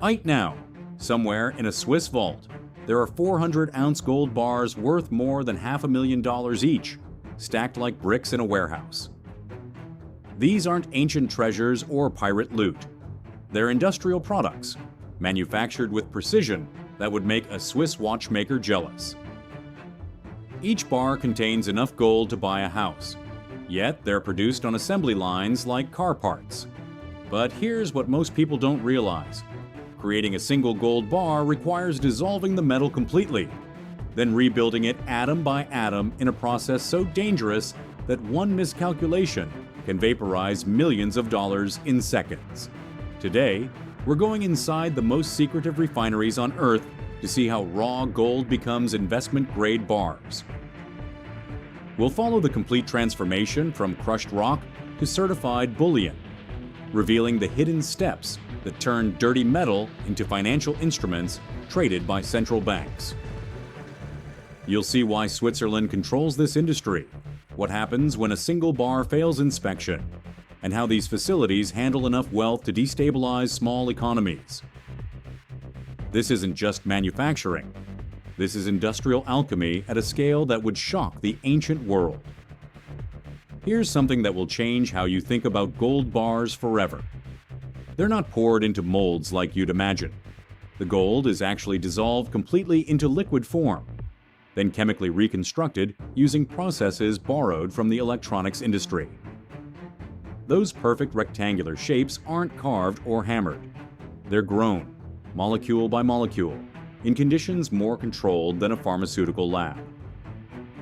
Right now, somewhere in a Swiss vault, there are 400-ounce gold bars worth more than $500,000 each, stacked like bricks in a warehouse. These aren't ancient treasures or pirate loot. They're industrial products, manufactured with precision that would make a Swiss watchmaker jealous. Each bar contains enough gold to buy a house, yet they're produced on assembly lines like car parts. But here's what most people don't realize. Creating a single gold bar requires dissolving the metal completely, then rebuilding it atom by atom in a process so dangerous that one miscalculation can vaporize millions of dollars in seconds. Today, we're going inside the most secretive refineries on Earth to see how raw gold becomes investment-grade bars. We'll follow the complete transformation from crushed rock to certified bullion, revealing the hidden steps that turn dirty metal into financial instruments traded by central banks. You'll see why Switzerland controls this industry, what happens when a single bar fails inspection, and how these facilities handle enough wealth to destabilize small economies. This isn't just manufacturing. This is industrial alchemy at a scale that would shock the ancient world. Here's something that will change how you think about gold bars forever. They're not poured into molds like you'd imagine. The gold is actually dissolved completely into liquid form, then chemically reconstructed using processes borrowed from the electronics industry. Those perfect rectangular shapes aren't carved or hammered. They're grown, molecule by molecule, in conditions more controlled than a pharmaceutical lab.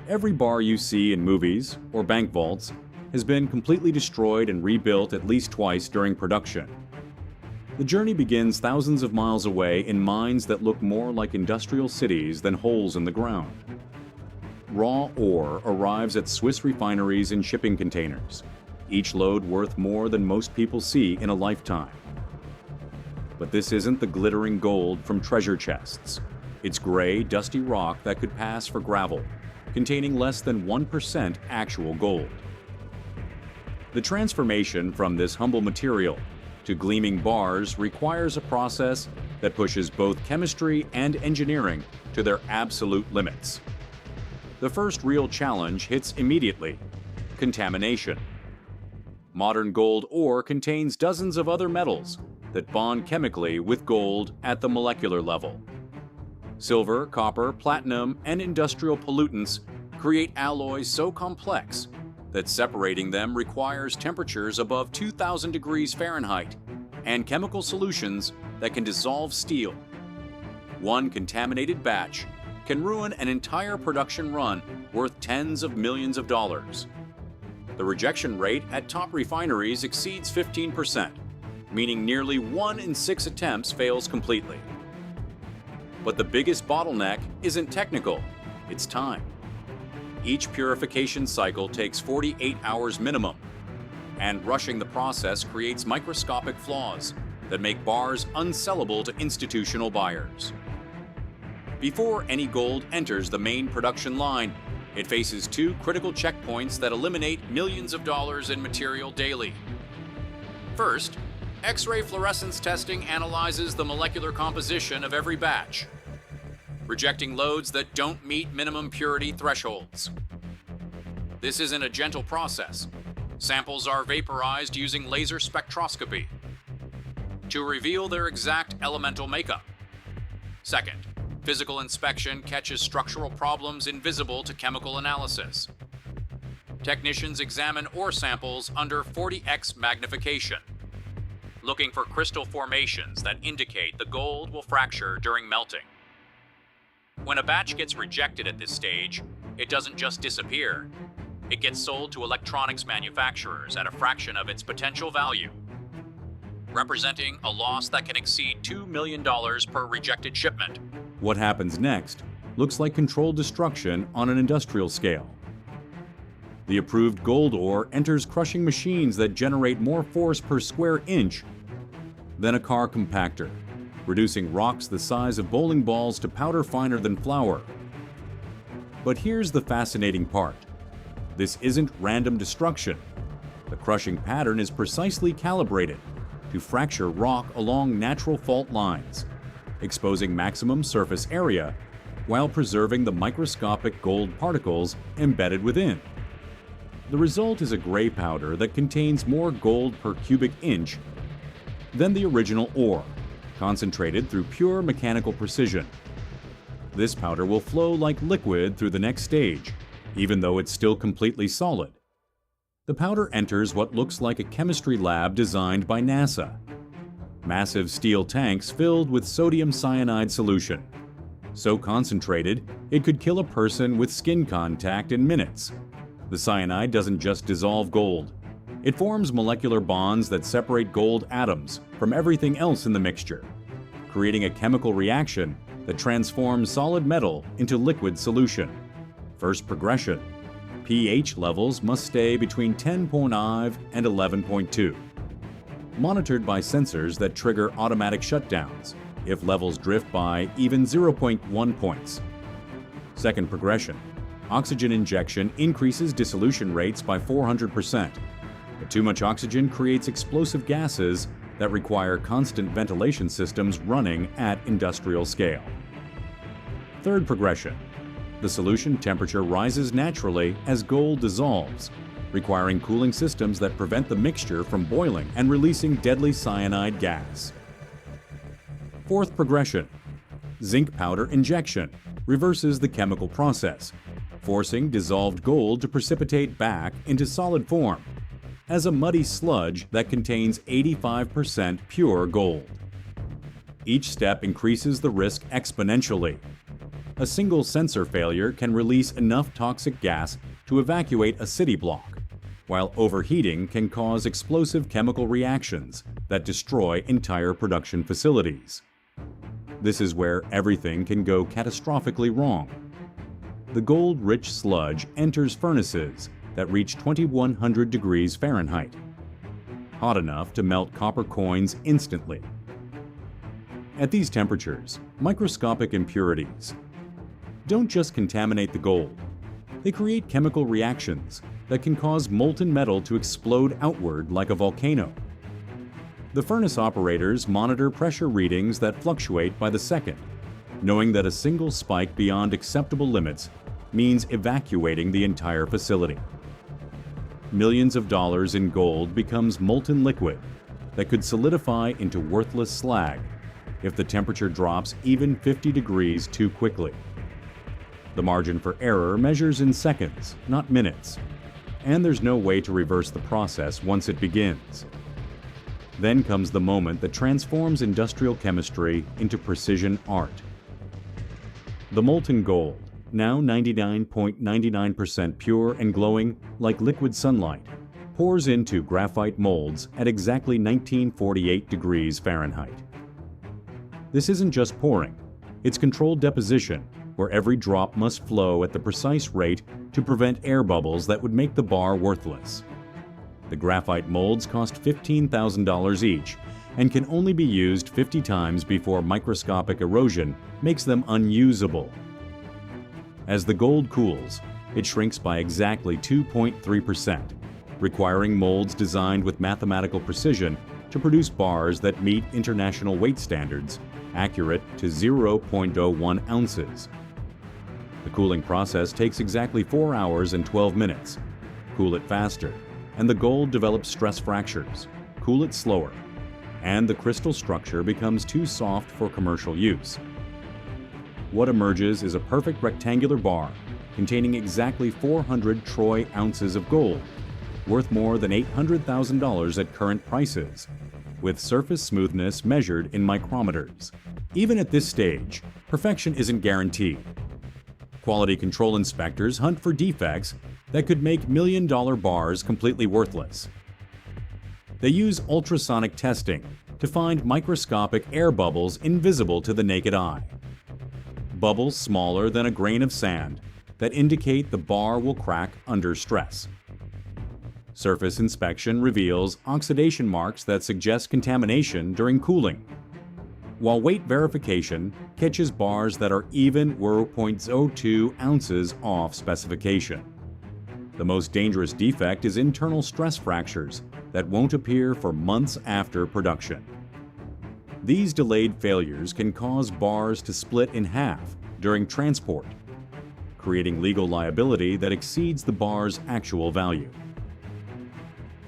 Every bar you see in movies or bank vaults has been completely destroyed and rebuilt at least twice during production. The journey begins thousands of miles away in mines that look more like industrial cities than holes in the ground. Raw ore arrives at Swiss refineries in shipping containers, each load worth more than most people see in a lifetime. But this isn't the glittering gold from treasure chests. It's gray, dusty rock that could pass for gravel, containing less than 1% actual gold. The transformation from this humble material to gleaming bars requires a process that pushes both chemistry and engineering to their absolute limits. The first real challenge hits immediately: contamination. Modern gold ore contains dozens of other metals that bond chemically with gold at the molecular level. Silver, copper, platinum, and industrial pollutants create alloys so complex that separating them requires temperatures above 2,000 degrees Fahrenheit and chemical solutions that can dissolve steel. One contaminated batch can ruin an entire production run worth tens of millions of dollars. The rejection rate at top refineries exceeds 15%, meaning nearly 1 in 6 attempts fails completely. But the biggest bottleneck isn't technical, it's time. Each purification cycle takes 48 hours minimum, and rushing the process creates microscopic flaws that make bars unsellable to institutional buyers. Before any gold enters the main production line, it faces 2 critical checkpoints that eliminate millions of dollars in material daily. First, X-ray fluorescence testing analyzes the molecular composition of every batch, rejecting loads that don't meet minimum purity thresholds. This isn't a gentle process. Samples are vaporized using laser spectroscopy to reveal their exact elemental makeup. Second, physical inspection catches structural problems invisible to chemical analysis. Technicians examine ore samples under 40x magnification, looking for crystal formations that indicate the gold will fracture during melting. When a batch gets rejected at this stage, it doesn't just disappear. It gets sold to electronics manufacturers at a fraction of its potential value, representing a loss that can exceed $2 million per rejected shipment. What happens next looks like controlled destruction on an industrial scale. The approved gold ore enters crushing machines that generate more force per square inch than a car compactor, reducing rocks the size of bowling balls to powder finer than flour. But here's the fascinating part. This isn't random destruction. The crushing pattern is precisely calibrated, to fracture rock along natural fault lines, exposing maximum surface area while preserving the microscopic gold particles embedded within. The result is a gray powder that contains more gold per cubic inch than the original ore, concentrated through pure mechanical precision. This powder will flow like liquid through the next stage, even though it's still completely solid. The powder enters what looks like a chemistry lab designed by NASA. Massive steel tanks filled with sodium cyanide solution. So concentrated, it could kill a person with skin contact in minutes. The cyanide doesn't just dissolve gold. It forms molecular bonds that separate gold atoms from everything else in the mixture, creating a chemical reaction that transforms solid metal into liquid solution. First progression. pH levels must stay between 10.5 and 11.2. Monitored by sensors that trigger automatic shutdowns if levels drift by even 0.1 points. Second progression. Oxygen injection increases dissolution rates by 400%. But too much oxygen creates explosive gases that require constant ventilation systems running at industrial scale. Third progression. The solution temperature rises naturally as gold dissolves, requiring cooling systems that prevent the mixture from boiling and releasing deadly cyanide gas. Fourth progression. Zinc powder injection reverses the chemical process, forcing dissolved gold to precipitate back into solid form as a muddy sludge that contains 85% pure gold. Each step increases the risk exponentially. A single sensor failure can release enough toxic gas to evacuate a city block, while overheating can cause explosive chemical reactions that destroy entire production facilities. This is where everything can go catastrophically wrong. The gold-rich sludge enters furnaces that reach 2100 degrees Fahrenheit, hot enough to melt copper coins instantly. At these temperatures, microscopic impurities don't just contaminate the gold. They create chemical reactions that can cause molten metal to explode outward like a volcano. The furnace operators monitor pressure readings that fluctuate by the second, knowing that a single spike beyond acceptable limits means evacuating the entire facility. Millions of dollars in gold becomes molten liquid that could solidify into worthless slag if the temperature drops even 50 degrees too quickly. The margin for error measures in seconds, not minutes, and there's no way to reverse the process once it begins. Then comes the moment that transforms industrial chemistry into precision art. The molten gold, now 99.99% pure and glowing like liquid sunlight, pours into graphite molds at exactly 1948 degrees Fahrenheit. This isn't just pouring, it's controlled deposition, where every drop must flow at the precise rate to prevent air bubbles that would make the bar worthless. The graphite molds cost $15,000 each and can only be used 50 times before microscopic erosion makes them unusable. As the gold cools, it shrinks by exactly 2.3%, requiring molds designed with mathematical precision to produce bars that meet international weight standards, accurate to 0.01 ounces. The cooling process takes exactly 4 hours and 12 minutes. Cool it faster, and the gold develops stress fractures. Cool it slower, and the crystal structure becomes too soft for commercial use. What emerges is a perfect rectangular bar containing exactly 400 troy ounces of gold, worth more than $800,000 at current prices, with surface smoothness measured in micrometers. Even at this stage, perfection isn't guaranteed. Quality control inspectors hunt for defects that could make million-dollar bars completely worthless. They use ultrasonic testing to find microscopic air bubbles invisible to the naked eye. Bubbles smaller than a grain of sand that indicate the bar will crack under stress. Surface inspection reveals oxidation marks that suggest contamination during cooling, while weight verification catches bars that are even 0.02 ounces off specification. The most dangerous defect is internal stress fractures that won't appear for months after production. These delayed failures can cause bars to split in half during transport, creating legal liability that exceeds the bar's actual value.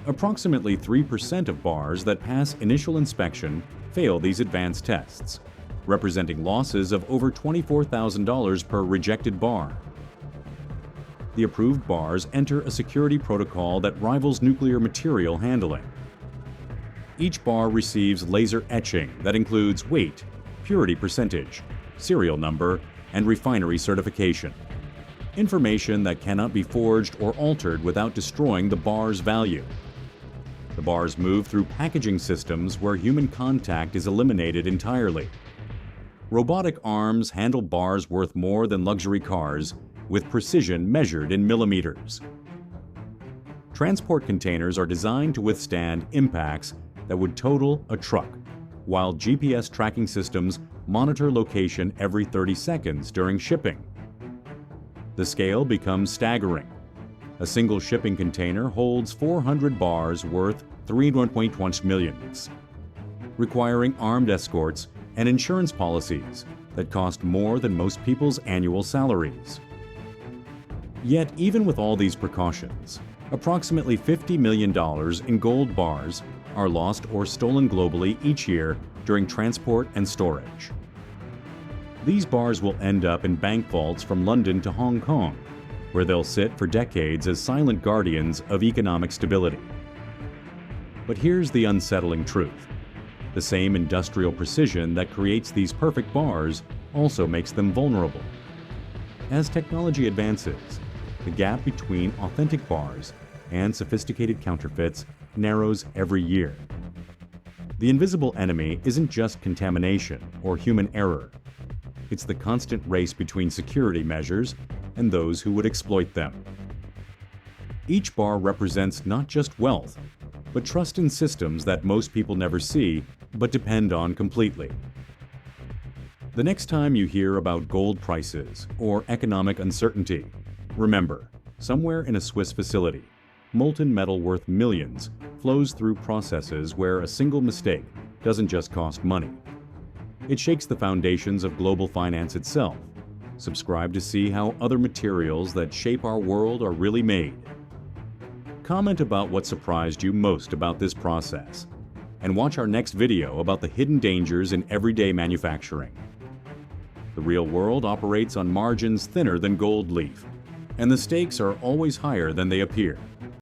Approximately 3% of bars that pass initial inspection fail these advanced tests, representing losses of over $24,000 per rejected bar. The approved bars enter a security protocol that rivals nuclear material handling. Each bar receives laser etching that includes weight, purity percentage, serial number, and refinery certification. Information that cannot be forged or altered without destroying the bar's value. The bars move through packaging systems where human contact is eliminated entirely. Robotic arms handle bars worth more than luxury cars, with precision measured in millimeters. Transport containers are designed to withstand impacts that would total a truck, while GPS tracking systems monitor location every 30 seconds during shipping. The scale becomes staggering. A single shipping container holds 400 bars worth $3.1 million, requiring armed escorts and insurance policies that cost more than most people's annual salaries. Yet, even with all these precautions, approximately $50 million in gold bars are lost or stolen globally each year during transport and storage. These bars will end up in bank vaults from London to Hong Kong, where they'll sit for decades as silent guardians of economic stability. But here's the unsettling truth. The same industrial precision that creates these perfect bars also makes them vulnerable. As technology advances, the gap between authentic bars and sophisticated counterfeits narrows every year. The invisible enemy isn't just contamination or human error. It's the constant race between security measures and those who would exploit them. Each bar represents not just wealth, but trust in systems that most people never see but depend on completely. The next time you hear about gold prices or economic uncertainty, remember, somewhere in a Swiss facility, molten metal worth millions flows through processes where a single mistake doesn't just cost money. It shakes the foundations of global finance itself. Subscribe to see how other materials that shape our world are really made. Comment about what surprised you most about this process, and watch our next video about the hidden dangers in everyday manufacturing. The real world operates on margins thinner than gold leaf, and the stakes are always higher than they appear.